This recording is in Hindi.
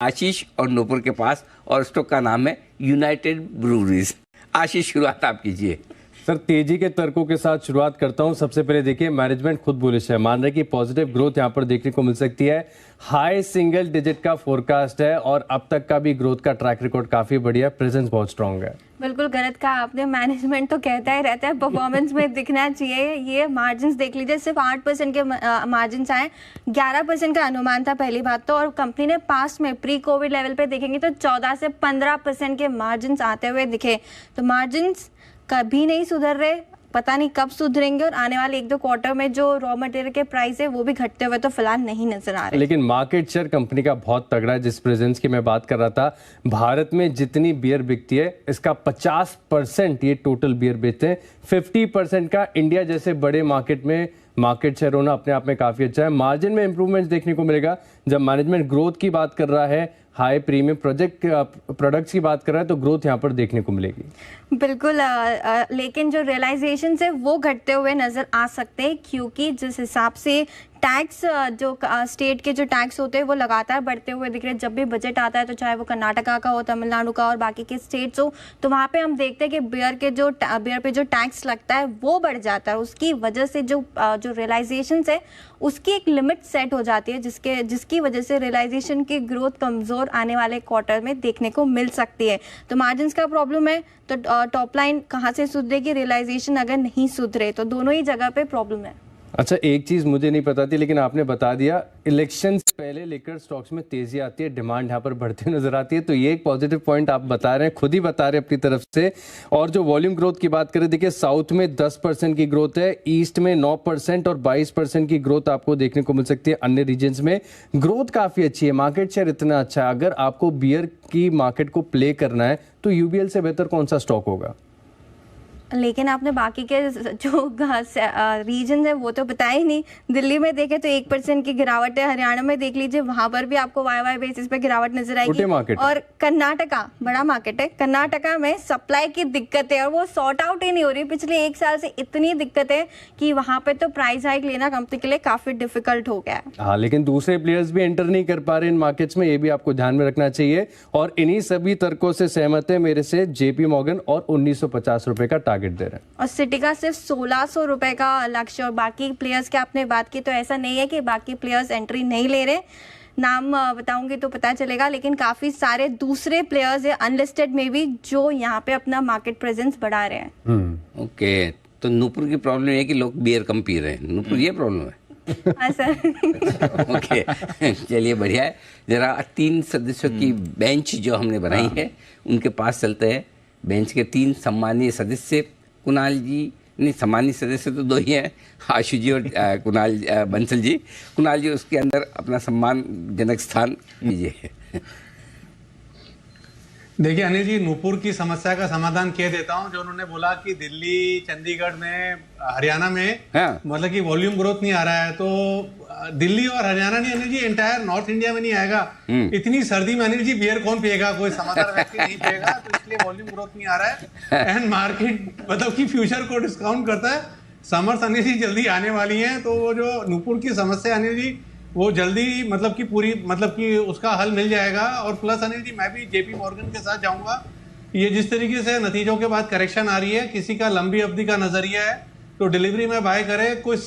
आशीष और नूपुर के पास, और स्टॉक का नाम है यूनाइटेड ब्रूवरीज। आशीष, शुरुआत आप कीजिए। सर, तेजी के तर्कों के साथ शुरुआत करता हूं। सबसे पहले देखिए, मैनेजमेंट खुद बुलिश है, मान रहे कि पॉजिटिव ग्रोथ यहां पर देखने को मिल सकती है। हाई सिंगल डिजिट का फोरकास्ट है और अब तक का भी ग्रोथ का ट्रैक रिकॉर्ड काफी बढ़िया, प्रेजेंस बहुत स्ट्रांग है। बिल्कुल गलत कहा आपने, मैनेजमेंट तो कहता ही रहता है परफॉर्मेंस में दिखना चाहिए। ये मार्जिन्स देख लीजिए, सिर्फ 8% के मार्जिन्स आए, 11% का अनुमान था पहली बात तो, और कंपनी ने पास्ट में प्री कोविड लेवल पे देखेंगे तो 14 से 15% के मार्जिन्स आते हुए दिखे। तो मार्जिन्स कभी नहीं सुधर रहे, पता नहीं कब सुधरेंगे, और आने वाले 1-2 क्वार्टर में जो रॉ मटेरियल के प्राइस है वो भी घटते हुए तो फिलहाल नहीं नजर आ रहे। लेकिन मार्केट शेयर कंपनी का बहुत तगड़ा है। जिस प्रेजेंस की मैं बात कर रहा था, भारत में जितनी बियर बिकती है इसका 50% ये टोटल बियर बेचते हैं। 50% का इंडिया जैसे बड़े मार्केट में मार्केट शेयर होना अपने आप में काफी अच्छा है। मार्जिन में इंप्रूवमेंट देखने को मिलेगा। जब मैनेजमेंट ग्रोथ की बात कर रहा है, हाई प्रीमियम प्रोडक्ट्स की बात कर रहा है, तो ग्रोथ यहाँ पर देखने को मिलेगी। बिल्कुल, लेकिन जो रियलाइजेशन है वो घटते हुए नजर आ सकते हैं, क्योंकि जिस हिसाब से टैक्स जो स्टेट के जो टैक्स होते हैं वो लगातार बढ़ते हुए दिख रहे हैं। जब भी बजट आता है तो चाहे वो कर्नाटका का हो, तमिलनाडु का और बाकी के स्टेट्स हो, तो वहाँ पे हम देखते हैं कि बियर पे जो टैक्स लगता है वो बढ़ जाता है। उसकी वजह से जो रियलाइजेशन है उसकी एक लिमिट सेट हो जाती है, जिसकी वजह से रियलाइजेशन की ग्रोथ कमजोर आने वाले क्वार्टर में देखने को मिल सकती है। तो मार्जिन का प्रॉब्लम है तो टॉप लाइन कहाँ से सुधरेगी, रियलाइजेशन अगर नहीं सुधरे तो दोनों ही जगह पे प्रॉब्लम है। अच्छा, एक चीज मुझे नहीं पता थी लेकिन आपने बता दिया, इलेक्शन से पहले लेकर स्टॉक्स में तेजी आती है, डिमांड यहाँ पर बढ़ती नजर आती है। तो ये एक पॉजिटिव पॉइंट आप बता रहे हैं, खुद ही बता रहे हैं अपनी तरफ से। और जो वॉल्यूम ग्रोथ की बात करें, देखिए साउथ में 10% की ग्रोथ है, ईस्ट में 9% और 22% की ग्रोथ आपको देखने को मिल सकती है। अन्य रीजन्स में ग्रोथ काफी अच्छी है, मार्केट शेयर इतना अच्छा है। अगर आपको बियर की मार्केट को प्ले करना है तो यूबीएल से बेहतर कौन सा स्टॉक होगा? लेकिन आपने बाकी के जो रीजन है वो तो बताया ही नहीं। दिल्ली में देखे तो 1% की गिरावट है, हरियाणा में देख लीजिए वहां पर भी आपको वाई बेसिस पे गिरावट नजर आएगी। और कर्नाटका बड़ा मार्केट है, कर्नाटका में सप्लाई की दिक्कत है और वो सॉर्ट आउट ही नहीं हो रही। पिछले 1 साल से इतनी दिक्कत है कि वहां पे तो प्राइस हाइक लेना कंपनी के लिए काफी डिफिकल्ट हो गया है। हाँ, लेकिन दूसरे प्लेयर्स भी एंटर नहीं कर पा रहे इन मार्केट्स में, ये भी आपको ध्यान में रखना चाहिए। और इन्हीं सभी तर्कों से सहमत है मेरे से जेपी मॉर्गन, और 1950 रुपए का टारगेट दे रहे हैं। और सिटी का सिर्फ 1600 रुपए का लक्ष्य। और बाकी प्लेयर्स की आपने बात की तो ऐसा नहीं है कि बाकी प्लेयर्स एंट्री नहीं ले रहे, नाम बताऊंगी तो पता चलेगा, लेकिन काफी सारे दूसरे प्लेयर्स है अनलिस्टेड में भी जो यहाँ पे अपना मार्केट प्रेजेंस बढ़ा रहे हैं। ओके, तो नूपुर की प्रॉब्लम है कि लोग बियर कम पी रहे हैं, नूपुर ये प्रॉब्लम है। हाँ सर। ओके, चलिए बढ़िया है। जरा 3 सदस्यों की बेंच जो हमने बनाई है उनके पास चलते हैं। बेंच के 3 सम्मानीय सदस्य, कुणाल जी, नहीं सम्मानीय सदस्य तो 2 ही हैं, आशु जी और कुणाल बंसल जी। कुणाल जी उसके अंदर अपना सम्मानजनक स्थान लीजिए। देखिए अनिल जी, नूपुर की समस्या का समाधान किए देता हूं। जो उन्होंने बोला कि दिल्ली, चंडीगढ़ में, हरियाणा में मतलब कि वॉल्यूम ग्रोथ नहीं आ रहा है, तो दिल्ली और हरियाणा नहीं Anil ji, entire north India में नहीं आएगा। इतनी सर्दी में अनिल जी बियर कौन पिएगा, कोई समझदार व्यक्ति नहीं पिएगा, तो इसलिए वॉल्यूम ग्रोथ नहीं आ रहा है। एंड मार्केट मतलब कि फ्यूचर को डिस्काउंट करता है। समर्स अनिल जी जल्दी आने वाली है, तो वो जो नूपुर की समस्या अनिल जी वो जल्दी मतलब कि पूरी मतलब कि उसका हल मिल जाएगा। और प्लस अनिल जी मैं भी जेपी मॉर्गन के साथ जाऊंगा। ये जिस तरीके से नतीजों के बाद करेक्शन आ रही है, किसी का लंबी अवधि का नजरिया है तो डिलीवरी में बाय करे, कोई